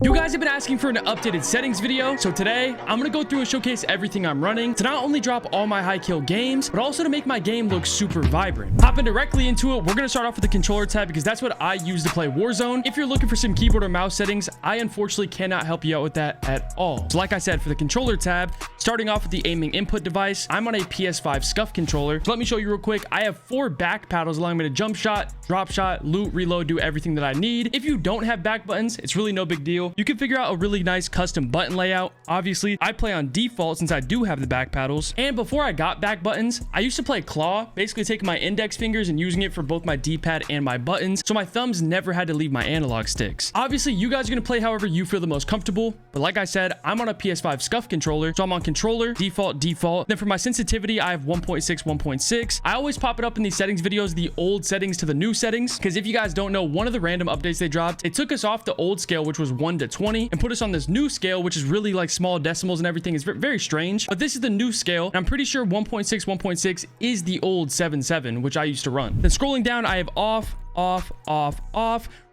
You guys have been asking for an updated settings video, so today I'm gonna go through and showcase everything I'm running to not only drop all my high kill games, but also to make my game look super vibrant. Hopping directly into it, we're gonna start off with the controller tab because that's what I use to play Warzone. If you're looking for some keyboard or mouse settings, I unfortunately cannot help you out with that at all. So like I said, for the controller tab, starting off with the aiming input device, I'm on a PS5 SCUF controller. So let me show you real quick. I have 4 back paddles allowing me to jump shot, drop shot, loot, reload, do everything that I need. If you don't have back buttons, it's really no big deal. You can figure out a really nice custom button layout. Obviously, I play on default since I do have the back paddles. And before I got back buttons, I used to play claw, basically taking my index fingers and using it for both my D-pad and my buttons, so my thumbs never had to leave my analog sticks. Obviously, you guys are gonna play however you feel the most comfortable, but like I said, I'm on a PS5 SCUF controller, so I'm on controller, default. Then for my sensitivity, I have 1.6, 1.6. I always pop it up in these settings videos, the old settings to the new settings, because if you guys don't know, one of the random updates they dropped, it took us off the old scale, which was 1 to 20, and put us on this new scale, which is really like small decimals and everything. Is very strange, but this is the new scale, and I'm pretty sure 1.6, 1.6 is the old 7.7, which I used to run. Then scrolling down, I have off.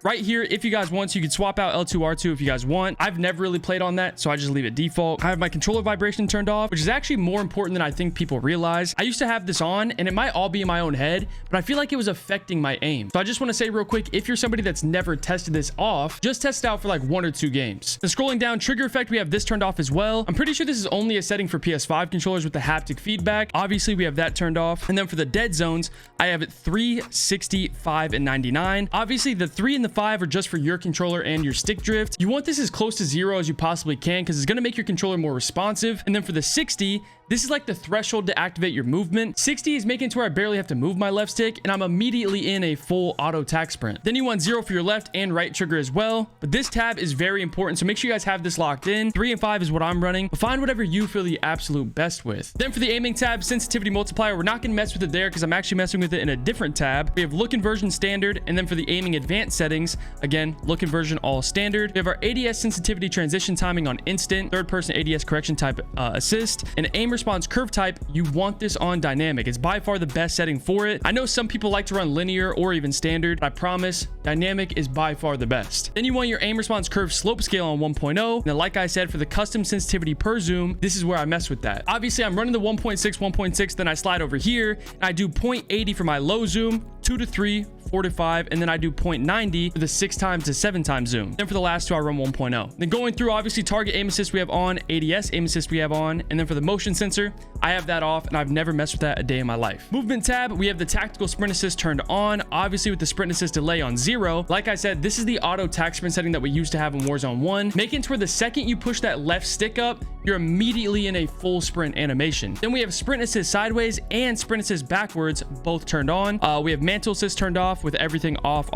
Right here, if you guys want to, you can swap out L2 R2 if you guys want. I've never really played on that, so I just leave it default. I have my controller vibration turned off, which is actually more important than I think people realize. I used to have this on, and it might all be in my own head, but I feel like it was affecting my aim. So I just want to say real quick, if you're somebody that's never tested this off, just test it out for like 1 or 2 games. Then scrolling down, trigger effect, we have this turned off as well. I'm pretty sure this is only a setting for PS5 controllers with the haptic feedback. Obviously, we have that turned off. And then for the dead zones, I have it 3, 60, 5, and 99. Obviously, the 3 and the 5 are just for your controller and your stick drift. You want this as close to 0 as you possibly can because it's going to make your controller more responsive. And then for the 60, this is like the threshold to activate your movement. 60 is making it to where I barely have to move my left stick, and I'm immediately in a full auto tack sprint. Then you want 0 for your left and right trigger as well. But this tab is very important, so make sure you guys have this locked in. 3 and 5 is what I'm running, but find whatever you feel the absolute best with. Then for the aiming tab, sensitivity multiplier, we're not going to mess with it there because I'm actually messing with it in a different tab. We have look inversion standard, and then for the aiming advanced settings, again, look inversion all standard. We have our ADS sensitivity transition timing on instant, third person ADS correction type assist, and aim response curve type. You want this on dynamic. It's by far the best setting for it. I know some people like to run linear or even standard, but I promise dynamic is by far the best. Then you want your aim response curve slope scale on 1.0. Now, like I said, for the custom sensitivity per zoom, this is where I mess with that. Obviously, I'm running the 1.6, 1.6, then I slide over here and I do 0.80 for my low zoom, 2 to 3, 4 to 5, and then I do 0.90 for the 6 times to 7 times zoom. Then for the last 2, I run 1.0. Then going through, obviously, target aim assist we have on, ADS aim assist we have on, and then for the motion sensor, I have that off, and I've never messed with that a day in my life. Movement tab, we have the tactical sprint assist turned on, obviously with the sprint assist delay on 0. Like I said, this is the auto tack sprint setting that we used to have in Warzone 1, making it to where the second you push that left stick up, you're immediately in a full sprint animation. Then we have sprint assist sideways and sprint assist backwards, both turned on. We have mantle assist turned off with everything off.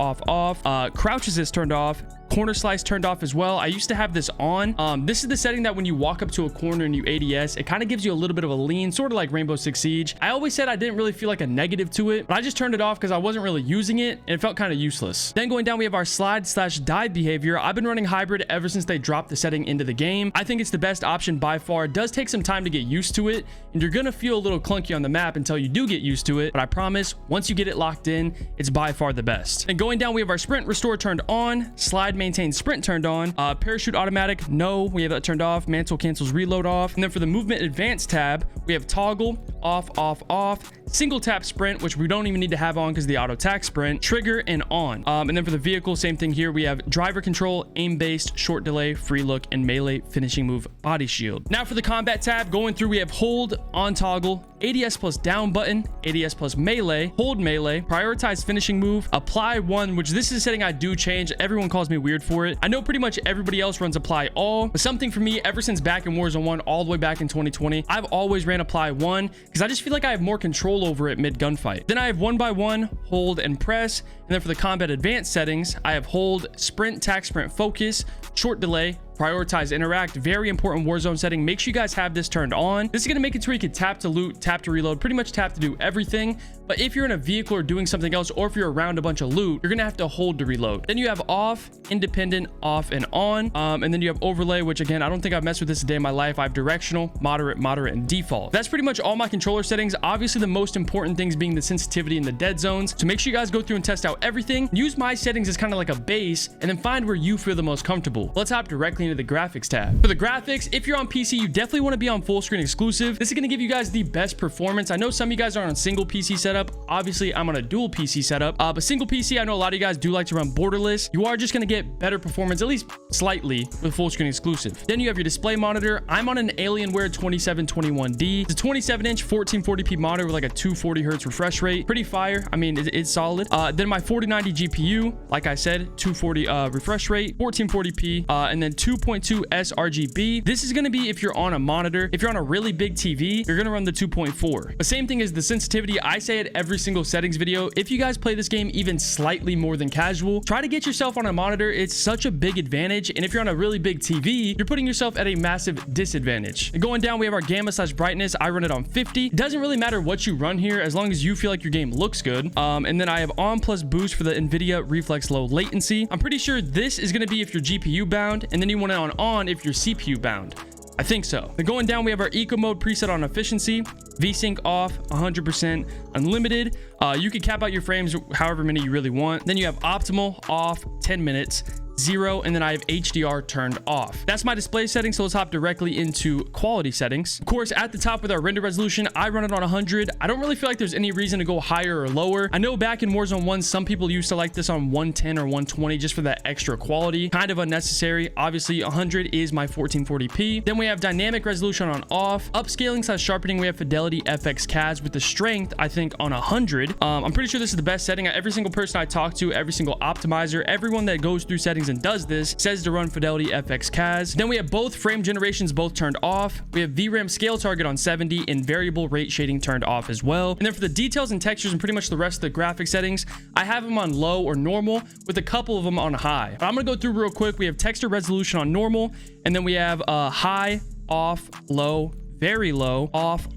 Crouch assist turned off. Corner slice turned off as well. I used to have this on. This is the setting that when you walk up to a corner and you ADS, it kind of gives you a little bit of a lean, sort of like Rainbow Six Siege. I always said I didn't really feel like a negative to it, but I just turned it off because I wasn't really using it and it felt kind of useless. Then going down, we have our slide/dive behavior. I've been running hybrid ever since they dropped the setting into the game. I think it's the best option by far. It does take some time to get used to it, and you're gonna feel a little clunky on the map until you do get used to it, but I promise once you get it locked in, it's by far the best. And going down, we have our sprint restore turned on, slide maintain sprint turned on, parachute automatic, no, we have that turned off, mantle cancels reload off. And then for the movement advanced tab, we have toggle off, single tap sprint, which we don't even need to have on because the auto tack sprint, trigger, and on. And then for the vehicle, same thing here. We have driver control, aim based, short delay, free look, and melee finishing move body shield. Now for the combat tab, going through, we have hold on toggle, ADS plus down button, ADS plus melee, hold melee, prioritize finishing move, apply one, which this is a setting I do change. Everyone calls me weird for it. I know pretty much everybody else runs apply all, but something for me ever since back in Warzone 1 all the way back in 2020, I've always ran apply one because I just feel like I have more control over it mid gunfight. Then I have 1x1, hold, and press. And then for the combat advanced settings, I have hold, sprint, tack sprint, focus, short delay, prioritize interact, very important Warzone setting. Make sure you guys have this turned on. This is going to make it to where you can tap to loot, tap to reload, pretty much tap to do everything. But if you're in a vehicle or doing something else, or if you're around a bunch of loot, you're going to have to hold to reload. Then you have off, independent, off, and on. And then you have overlay, which again, I don't think I've messed with this a day in my life. I have directional, moderate, and default. That's pretty much all my controller settings. Obviously, the most important things being the sensitivity and the dead zones. So make sure you guys go through and test out everything. Use my settings as kind of like a base, and then find where you feel the most comfortable. Let's hop directly into the graphics tab. For the graphics, if you're on PC, you definitely want to be on full screen exclusive. This is going to give you guys the best performance. I know some of you guys are on single PC setup. Obviously, I'm on a dual PC setup, but single PC, I know a lot of you guys do like to run borderless. You are just going to get better performance, at least slightly, with full screen exclusive. Then you have your display monitor. I'm on an Alienware 2721D. It's a 27-inch 1440p monitor with like a 240 hertz refresh rate. Pretty fire. I mean, it's solid. Then my 4090 GPU, like I said, 240 refresh rate, 1440p, and then 2.2 sRGB. This is going to be if you're on a monitor. If you're on a really big TV, you're going to run the 2.4. The same thing is the sensitivity. I say it every single settings video. If you guys play this game even slightly more than casual, try to get yourself on a monitor. It's such a big advantage. And if you're on a really big TV, you're putting yourself at a massive disadvantage. And going down, we have our gamma/brightness. I run it on 50. It doesn't really matter what you run here as long as you feel like your game looks good. And then I have on plus boost for the NVIDIA reflex low latency. I'm pretty sure this is going to be if you're GPU bound, and then you want it on if you're CPU bound. I think so. Then going down, we have our eco mode preset on efficiency, VSync off, 100%, unlimited. You can cap out your frames however many you really want. Then you have optimal off, 10 minutes, 0, and then I have HDR turned off. That's my display settings, so let's hop directly into quality settings. Of course, at the top with our render resolution, I run it on 100. I don't really feel like there's any reason to go higher or lower. I know back in Warzone 1, some people used to like this on 110 or 120 just for that extra quality. Kind of unnecessary. Obviously, 100 is my 1440p. Then we have dynamic resolution on off. Upscaling/sharpening, we have fidelity FX CAS with the strength, I think, on 100. I'm pretty sure this is the best setting. Every single person I talk to, every single optimizer, everyone that goes through settings and does this says to run fidelity FX CAS. Then we have both frame generations both turned off. We have VRAM scale target on 70 and variable rate shading turned off as well. And then for the details and textures and pretty much the rest of the graphic settings, I have them on low or normal with a couple of them on high. But I'm gonna go through real quick. We have texture resolution on normal, and then we have high, off, low, very low, off,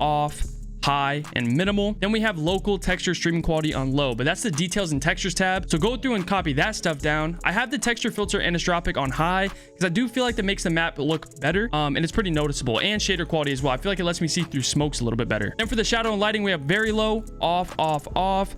high, and minimal. Then we have local texture streaming quality on low, but that's the details and textures tab. So go through and copy that stuff down. I have the texture filter anisotropic on high because I do feel like that makes the map look better, and it's pretty noticeable, and shader quality as well. I feel like it lets me see through smokes a little bit better. Then for the shadow and lighting, we have very low, off,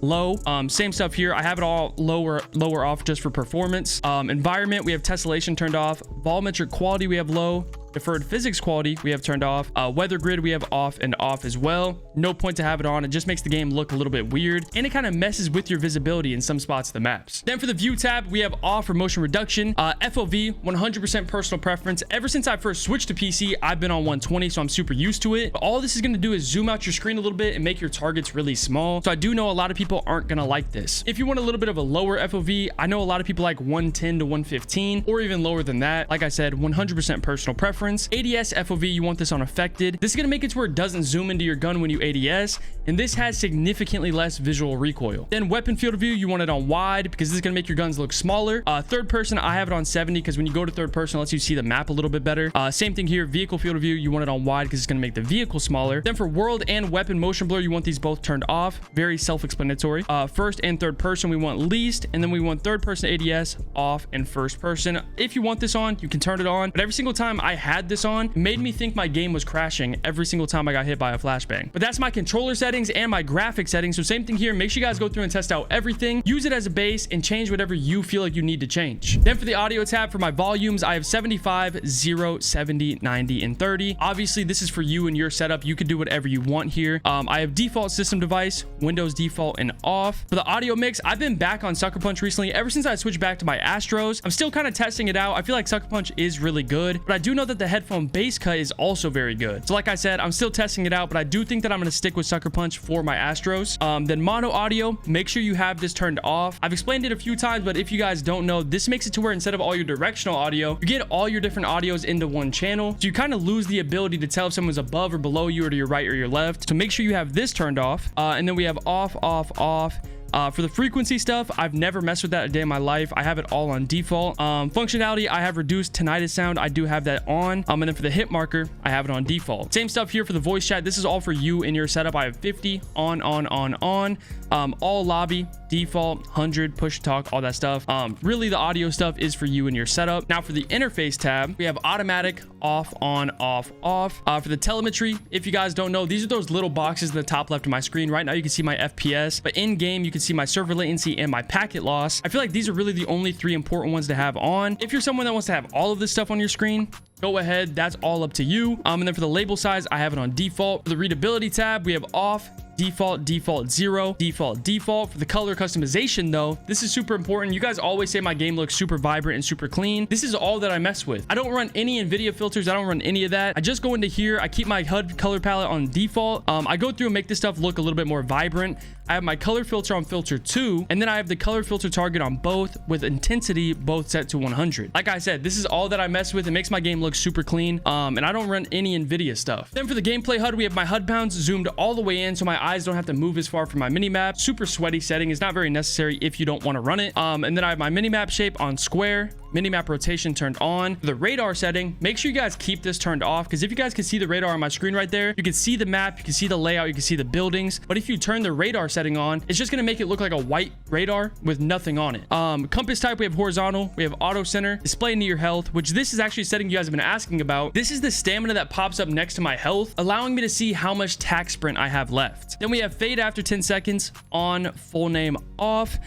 low. Same stuff here. I have it all lower off just for performance. Environment, we have tessellation turned off. Volumetric quality, we have low. Deferred physics quality, we have turned off. Weather grid, we have off and off as well. No point to have it on. It just makes the game look a little bit weird, and it kind of messes with your visibility in some spots of the maps. Then for the view tab, we have off for motion reduction. FOV, 100% personal preference. Ever since I first switched to PC, I've been on 120, so I'm super used to it. But all this is going to do is zoom out your screen a little bit and make your targets really small. So I do know a lot of people aren't going to like this. If you want a little bit of a lower FOV, I know a lot of people like 110 to 115 or even lower than that. Like I said, 100% personal preference. ADS FOV, you want this on affected. This is going to make it to where it doesn't zoom into your gun when you ADS, and this has significantly less visual recoil. Then weapon field of view, you want it on wide because this is going to make your guns look smaller. Third person, I have it on 70 because when you go to third person, it lets you see the map a little bit better. Same thing here, vehicle field of view, you want it on wide because it's going to make the vehicle smaller. Then for world and weapon motion blur, you want these both turned off. Very self-explanatory. First and third person, we want least, and then we want third person ADS off and first person. If you want this on, you can turn it on, but every single time I had this on, it made me think my game was crashing every single time I got hit by a flashbang. But that's my controller settings and my graphic settings. So same thing here. Make sure you guys go through and test out everything. Use it as a base and change whatever you feel like you need to change. Then for the audio tab, for my volumes, I have 75, 0, 70, 90, and 30. Obviously, this is for you and your setup. You can do whatever you want here. I have default system device, Windows default, and off. For the audio mix, I've been back on Sucker Punch recently. Ever since I switched back to my Astros, I'm still kind of testing it out. I feel like Sucker Punch is really good, but I do know that the headphone bass cut is also very good. So like I said, I'm still testing it out, but I do think that I'm going to stick with Sucker Punch for my Astros. Then mono audio, make sure you have this turned off. I've explained it a few times, but if you guys don't know, this makes it to where instead of all your directional audio, you get all your different audios into one channel. So you kind of lose the ability to tell if someone's above or below you or to your right or your left. So make sure you have this turned off. And then we have off, For the frequency stuff, I've never messed with that a day in my life. I have it all on default. Functionality, I have reduced tinnitus sound. I do have that on. And then for the hit marker, I have it on default. Same stuff here for the voice chat. This is all for you in your setup. I have 50 on. All lobby, default, 100, push to talk, all that stuff. Really the audio stuff is for you in your setup. Now for the interface tab, we have automatic, off, on, off, off. For the telemetry, if you guys don't know, these are those little boxes in the top left of my screen. Right now you can see my FPS, but in game you can see my server latency and my packet loss. I feel like these are really the only 3 important ones to have on. If you're someone that wants to have all of this stuff on your screen, go ahead, that's all up to you. And then for the label size, I have it on default. For the readability tab, we have off, default, 0, default. For the color customization though, this is super important. You guys always say my game looks super vibrant and super clean. This is all that I mess with. I don't run any NVIDIA filters. I don't run any of that. I just go into here. I keep my HUD color palette on default. I go through and make this stuff look a little bit more vibrant. I have my color filter on filter 2, and then I have the color filter target on both with intensity both set to 100. Like I said, this is all that I mess with. It makes my game look super clean. And I don't run any NVIDIA stuff. Then for the gameplay HUD, we have my HUD bounds zoomed all the way in so my eyes don't have to move as far from my mini map. Super sweaty setting is not very necessary if you don't want to run it. And then I have my mini map shape on square, mini map rotation turned on. For the radar setting, make sure you guys keep this turned off, because if you guys can see the radar on my screen right there, you can see the map, you can see the layout, you can see the buildings. But if you turn the radar setting on, it's just going to make it look like a white radar with nothing on it. Compass type, we have horizontal, we have auto center, display near your health, which this is actually a setting you guys have been asking about. This is the stamina that pops up next to my health, allowing me to see how much tack sprint I have left. Then we have fade after 10 seconds on, full name off,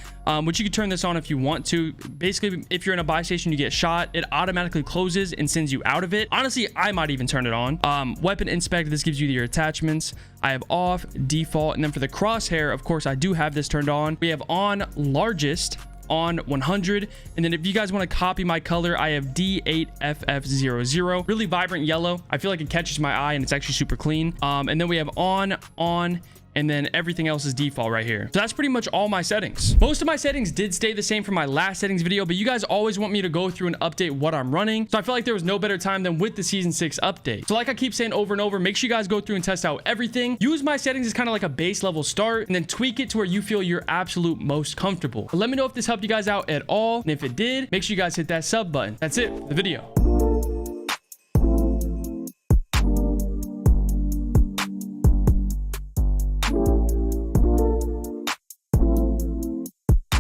which you can turn this on if you want to. Basically, if you're in a buy station, you get shot, it automatically closes and sends you out of it. Honestly, I might even turn it on. Weapon inspect, this gives you your attachments. I have off, default, and then for the crosshair, of course, I do have this turned on. We have on largest, on 100, and then if you guys want to copy my color, I have D8FF00, really vibrant yellow. I feel like it catches my eye and it's actually super clean. And then we have on, and then everything else is default right here. So that's pretty much all my settings. Most of my settings did stay the same from my last settings video, but you guys always want me to go through and update what I'm running. So I feel like there was no better time than with the season 6 update. So like I keep saying over and over, make sure you guys go through and test out everything. Use my settings as kind of like a base level start, and then tweak it to where you feel you're absolute most comfortable. But let me know if this helped you guys out at all. And if it did, make sure you guys hit that sub button. That's it for the video.